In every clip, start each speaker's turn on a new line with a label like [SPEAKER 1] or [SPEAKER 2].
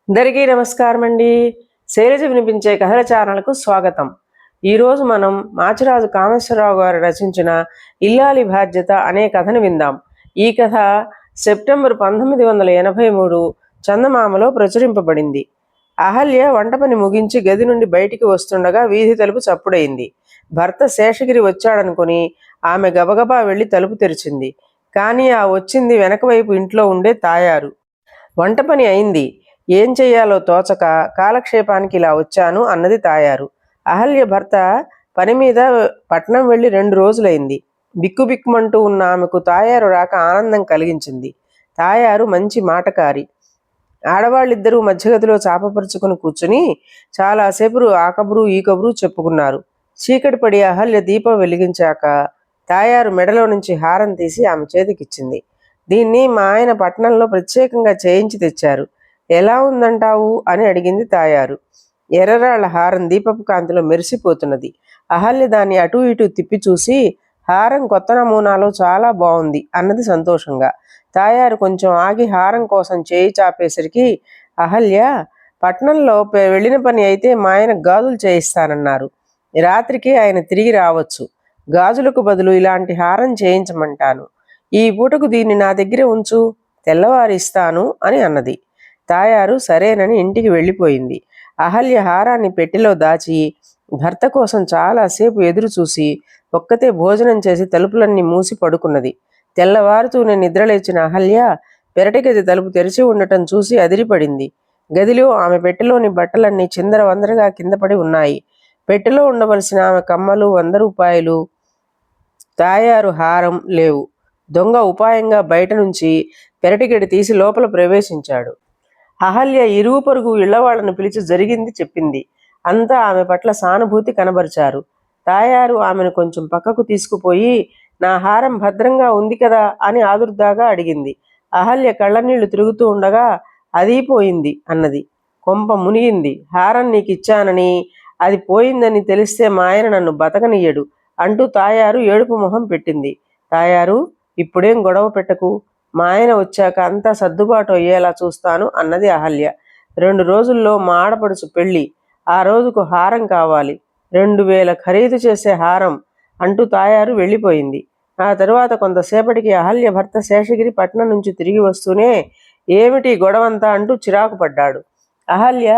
[SPEAKER 1] అందరికీ నమస్కారం అండి. శైలజ వినిపించే కథల ఛానల్కు స్వాగతం. ఈరోజు మనం మాచిరాజు కామేశ్వరరావు గారు రచించిన ఇల్లాలి బాధ్యత అనే కథను విందాం. ఈ కథ సెప్టెంబర్ 1983 చందమామలో ప్రచురింపబడింది. అహల్య వంట పని ముగించి గది నుండి బయటికి వస్తుండగా వీధి తలుపు చప్పుడైంది. భర్త శేషగిరి వచ్చాడనుకుని ఆమె గబగబా వెళ్ళి తలుపు తెరిచింది. కానీ ఆ వచ్చింది వెనక వైపు ఇంట్లో ఉండే తాయారు. వంట పని అయింది, ఏం చెయ్యాలో తోచక కాలక్షేపానికి ఇలా వచ్చాను అన్నది తాయారు. అహల్య భర్త పని మీద పట్నం వెళ్ళి 2 రోజులైంది. బిక్కుబిక్కుమంటూ ఉన్న ఆమెకు తాయారు రాక ఆనందం కలిగించింది. తాయారు మంచి మాటకారి. ఆడవాళ్ళిద్దరూ మధ్యగదిలో చాపపరుచుకుని కూర్చుని చాలాసేపు ఆ కబురు ఈ కబురు చెప్పుకున్నారు. చీకటి పడి అహల్య దీపం వెలిగించాక తాయారు మెడలో నుంచి హారం తీసి ఆమె చేతికిచ్చింది. దీన్ని మా ఆయన పట్నంలో ప్రత్యేకంగా చేయించి తెచ్చారు, ఎలా ఉందంటావు అని అడిగింది తాయారు. ఎర్రరాళ్ల హారం దీపపు కాంతిలో మెరిసిపోతున్నది. అహల్య దాన్ని అటూ ఇటూ తిప్పి చూసి, హారం కొత్త నమూనాలో చాలా బాగుంది అన్నది సంతోషంగా. తాయారు కొంచెం ఆగి హారం కోసం చేయి చాపేసరికి, అహల్య, పట్నంలో వెళ్ళిన పని అయితే మా ఆయన గాజులు చేయిస్తానన్నారు. రాత్రికి ఆయన తిరిగి రావచ్చు. గాజులకు బదులు ఇలాంటి హారం చేయించమంటాను. ఈ పూటకు దీన్ని నా దగ్గర ఉంచు, తెల్లవారిస్తాను అని అన్నది. తాయారు సరేనని ఇంటికి వెళ్ళిపోయింది. అహల్య హారాన్ని పెట్టెలో దాచి భర్త కోసం చాలాసేపు ఎదురు చూసి ఒక్కతే భోజనం చేసి తలుపులన్నీ మూసి పడుకున్నది. తెల్లవారుతూనే నిద్రలేచిన అహల్య పెరటి గది తలుపు తెరిచి ఉండటం చూసి అదిరిపడింది. గదిలో ఆమె పెట్టెలోని బట్టలన్నీ చిందరవందరగా కిందపడి ఉన్నాయి. పెట్టెలో ఉండవలసిన ఆమె కమ్మలు, 100 రూపాయలు, తాయారు హారం లేవు. దొంగ ఉపాయంగా బయట నుంచి పెరటిగడి తీసి లోపల ప్రవేశించాడు. అహల్య ఇరుగు పొరుగు ఇళ్లవాళ్లను పిలిచి జరిగింది చెప్పింది. అంతా ఆమె పట్ల సానుభూతి కనబరిచారు. తాయారు ఆమెను కొంచెం పక్కకు తీసుకుపోయి, నా హారం భద్రంగా ఉంది కదా అని ఆదుర్దాగా అడిగింది. అహల్య కళ్ళనీళ్లు తిరుగుతూ ఉండగా, అదీ పోయింది అన్నది. కొంప మునిగింది. హారం నీకిచ్చానని, అది పోయిందని తెలిస్తే మా ఆయన నన్ను బతకనియ్యడు అంటూ తాయారు ఏడుపు మొహం పెట్టింది. తాయారు, ఇప్పుడేం గొడవ పెట్టకు, మా ఆయన వచ్చాక అంతా సర్దుబాటు అయ్యేలా చూస్తాను అన్నది అహల్య. 2 రోజుల్లో మా ఆడపడుచు పెళ్ళి, ఆ రోజుకు హారం కావాలి, 2000 ఖరీదు చేసే హారం అంటూ తాయారు వెళ్ళిపోయింది. ఆ తరువాత కొంతసేపటికి అహల్య భర్త శేషగిరి పట్నం నుంచి తిరిగి వస్తూనే, ఏమిటి గొడవంతా అంటూ చిరాకు పడ్డాడు. అహల్య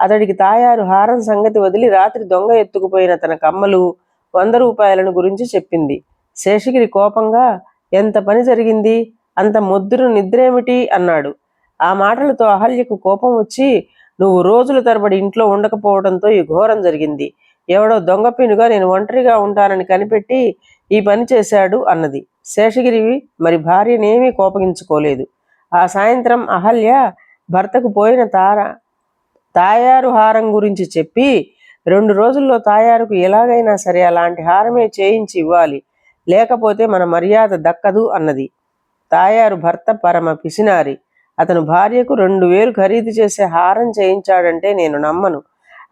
[SPEAKER 1] అతడికి తాయారు హారం సంగతి వదిలి రాత్రి దొంగ ఎత్తుకుపోయిన తన కమ్మలు, 100 రూపాయలను గురించి చెప్పింది. శేషగిరి కోపంగా, ఎంత పని జరిగింది, అంత మొద్దురు నిద్రేమిటి అన్నాడు. ఆ మాటలతో అహల్యకు కోపం వచ్చి, నువ్వు రోజుల తరబడి ఇంట్లో ఉండకపోవడంతో ఈ ఘోరం జరిగింది. ఎవడో దొంగపీనుగా నేను ఒంటరిగా ఉంటానని కనిపెట్టి ఈ పని చేశాడు అన్నది. శేషగిరి మరి భార్యనేమీ కోపగించుకోలేదు. ఆ సాయంత్రం అహల్య భర్తకు పోయిన తాయారు హారం గురించి చెప్పి, 2 రోజుల్లో తాయారుకు ఎలాగైనా సరే అలాంటి హారమే చేయించి ఇవ్వాలి, లేకపోతే మన మర్యాద దక్కదు అన్నది. తాయారు భర్త పరమ పిసినారి. అతను భార్యకు 2000 ఖరీదు చేసే హారం చేయించాడంటే నేను నమ్మను.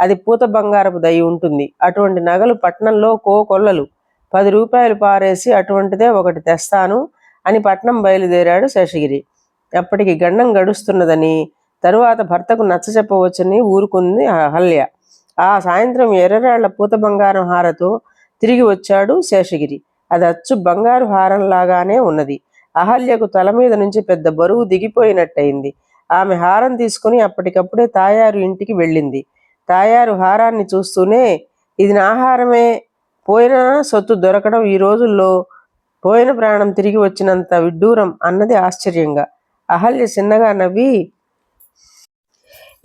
[SPEAKER 1] అది పూత బంగారపు దయి ఉంటుంది. అటువంటి నగలు పట్నంలో కోకొల్లలు. 10 రూపాయలు పారేసి అటువంటిదే ఒకటి తెస్తాను అని పట్నం బయలుదేరాడు శేషగిరి. అప్పటికి గండం గడుస్తున్నదని, తరువాత భర్తకు నచ్చ చెప్పవచ్చని ఊరుకుంది అహల్య. ఆ సాయంత్రం ఎర్రరాళ్ల పూత బంగారం హారతో తిరిగి వచ్చాడు శేషగిరి. అది అచ్చు బంగారు హారంలాగానే ఉన్నది. అహల్యకు తల మీద నుంచి పెద్ద బరువు దిగిపోయినట్టయింది. ఆమె హారం తీసుకుని అప్పటికప్పుడే తాయారు ఇంటికి వెళ్ళింది. తాయారు హారాన్ని చూస్తూనే, ఇది నా హారమే, పోయిన సొత్తు దొరకడం ఈ రోజుల్లో పోయిన ప్రాణం తిరిగి వచ్చినంత విడ్డూరం అన్నది ఆశ్చర్యంగా. అహల్య చిన్నగా నవ్వి,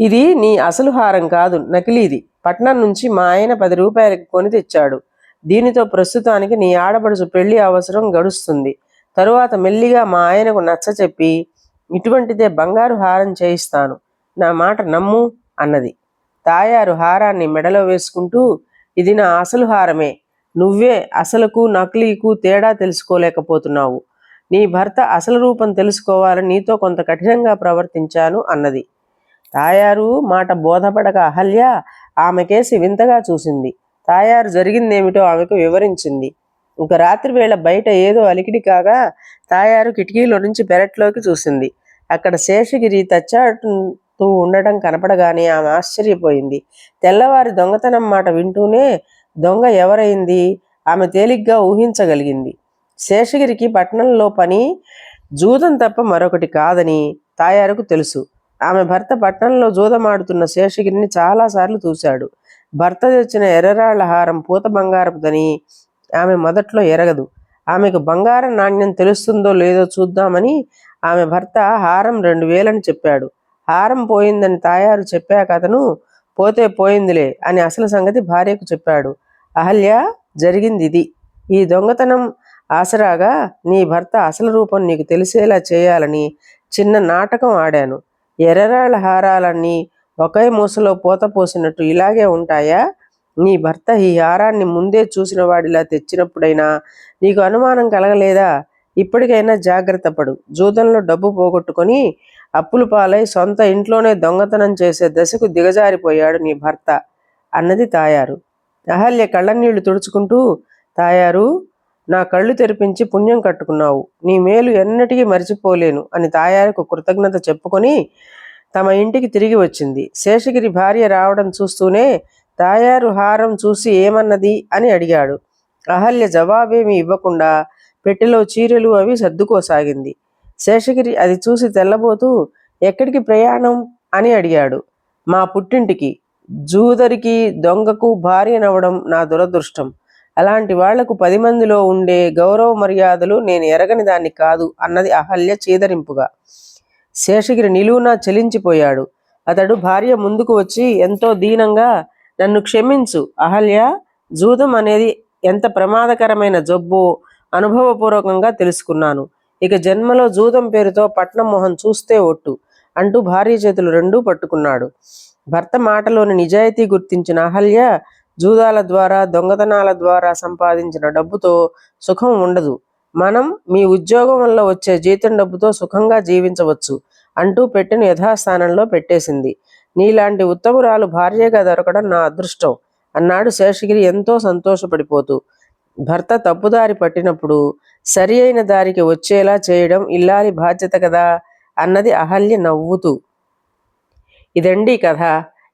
[SPEAKER 1] ఇది నీ అసలు హారం కాదు, నకిలీది. పట్నం నుంచి మా ఆయన 10 రూపాయలకి కొని తెచ్చాడు. దీనితో ప్రస్తుతానికి నీ ఆడపడుచు పెళ్లి అవసరం గడుస్తుంది. తరువాత మెల్లిగా మా ఆయనకు నచ్చ చెప్పి ఇటువంటిదే బంగారు హారం చేయిస్తాను, నా మాట నమ్ము అన్నది. తాయారు హారాన్ని మెడలో వేసుకుంటూ, ఇది నా అసలు హారమే, నువ్వే అసలుకు నకిలీకు తేడా తెలుసుకోలేకపోతున్నావు. నీ భర్త అసలు రూపం తెలుసుకోవాలని నీతో కొంత కఠినంగా ప్రవర్తించాను అన్నది. తాయారు మాట బోధపడక అహల్య ఆమెకేసి వింతగా చూసింది. తాయారు జరిగిందేమిటో ఆమెకు వివరించింది. ఒక రాత్రి వేళ బయట ఏదో అలికిడి కాగా తాయారు కిటికీలో నుంచి పెరట్లోకి చూసింది. అక్కడ శేషగిరి దొంగతూ ఉండటం కనపడగానే ఆమె ఆశ్చర్యపోయింది. తెల్లవారి దొంగతనం మాట వింటూనే దొంగ ఎవరైంది ఆమె తేలిగ్గా ఊహించగలిగింది. శేషగిరికి పట్టణంలో పని జూదం తప్ప మరొకటి కాదని తాయారుకు తెలుసు. ఆమె భర్త పట్టణంలో జూదమాడుతున్న శేషగిరిని చాలాసార్లు చూశాడు. భర్త తెచ్చిన ఎర్రరాళ్ల హారం పూత బంగారపుదని ఆమె మొదట్లో ఎరగదు. ఆమెకు బంగారం నాణ్యం తెలుస్తుందో లేదో చూద్దామని ఆమె భర్త హారం 2000 అని చెప్పాడు. హారం పోయిందని తాయారు చెప్పాక అతను పోతే పోయిందిలే అని అసలు సంగతి భార్యకు చెప్పాడు. అహల్య, జరిగింది ఇది. ఈ దొంగతనం ఆసరాగా నీ భర్త అసలు రూపం నీకు తెలిసేలా చేయాలని చిన్న నాటకం ఆడాను. ఎర్రరాళ్ల హారాలన్నీ ఒకే మూసలో పూత పోసినట్టు ఇలాగే ఉంటాయా? నీ భర్త ఈ హారాన్ని ముందే చూసిన వాడిలా తెచ్చినప్పుడైనా నీకు అనుమానం కలగలేదా? ఇప్పటికైనా జాగ్రత్త పడు. జూదంలో డబ్బు పోగొట్టుకొని అప్పులు పాలై సొంత ఇంట్లోనే దొంగతనం చేసే దశకు దిగజారిపోయాడు నీ భర్త అన్నది తాయారు. అహల్య కళ్ళనీళ్లు తుడుచుకుంటూ, తాయారు, నా కళ్ళు తెరిపించి పుణ్యం కట్టుకున్నావు. నీ మేలు ఎన్నటికీ మరిచిపోలేను అని తాయారుకు కృతజ్ఞత చెప్పుకొని తమ ఇంటికి తిరిగి వచ్చింది. శేషగిరి భార్య రావడం చూస్తూనే తాయారు హారం చూసి ఏమన్నది అని అడిగాడు. అహల్య జవాబేమీ ఇవ్వకుండా పెట్టెలో చీరలు అవి సర్దుకోసాగింది. శేషగిరి అది చూసి తెల్లబోతూ, ఎక్కడికి ప్రయాణం అని అడిగాడు. మా పుట్టింటికి. జూదరికి దొంగకు భార్యనవ్వడం నా దురదృష్టం. అలాంటి వాళ్లకు 10 మందిలో ఉండే గౌరవ మర్యాదలు నేను ఎరగని దాన్ని కాదు అన్నది అహల్య చీదరింపుగా. శేషగిరి నిలువునా చలించిపోయాడు. అతడు భార్య ముందుకు వచ్చి ఎంతో దీనంగా, నన్ను క్షమించు అహల్య, జూదం అనేది ఎంత ప్రమాదకరమైన జబ్బో అనుభవపూర్వకంగా తెలుసుకున్నాను. ఇక జన్మలో జూదం పేరుతో పట్నం మొహం చూస్తే ఒట్టు అంటూ భార్య చేతులు రెండూ పట్టుకున్నాడు. భర్త మాటలోని నిజాయితీ గుర్తించిన అహల్య, జూదాల ద్వారా దొంగతనాల ద్వారా సంపాదించిన డబ్బుతో సుఖం ఉండదు. మనం మీ ఉద్యోగం వల్ల వచ్చే జీతం డబ్బుతో సుఖంగా జీవించవచ్చు అంటూ పెట్టెను యథాస్థానంలో పెట్టేసింది. నీలాంటి ఉత్తమురాలు భార్యగా దొరకడం నా అదృష్టం అన్నాడు శేషగిరి ఎంతో సంతోషపడిపోతూ. భర్త తప్పుదారి పట్టినప్పుడు సరి అయిన దారికి వచ్చేలా చేయడం ఇల్లాలి బాధ్యత కదా అన్నది అహల్య నవ్వుతూ. ఇదండి కథ.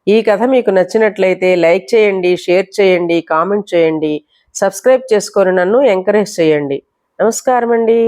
[SPEAKER 1] ఈ కథ మీకు నచ్చినట్లయితే లైక్ చేయండి, షేర్ చేయండి, కామెంట్ చేయండి, సబ్స్క్రైబ్ చేసుకొని నన్ను ఎంకరేజ్ చేయండి. నమస్కారం అండి.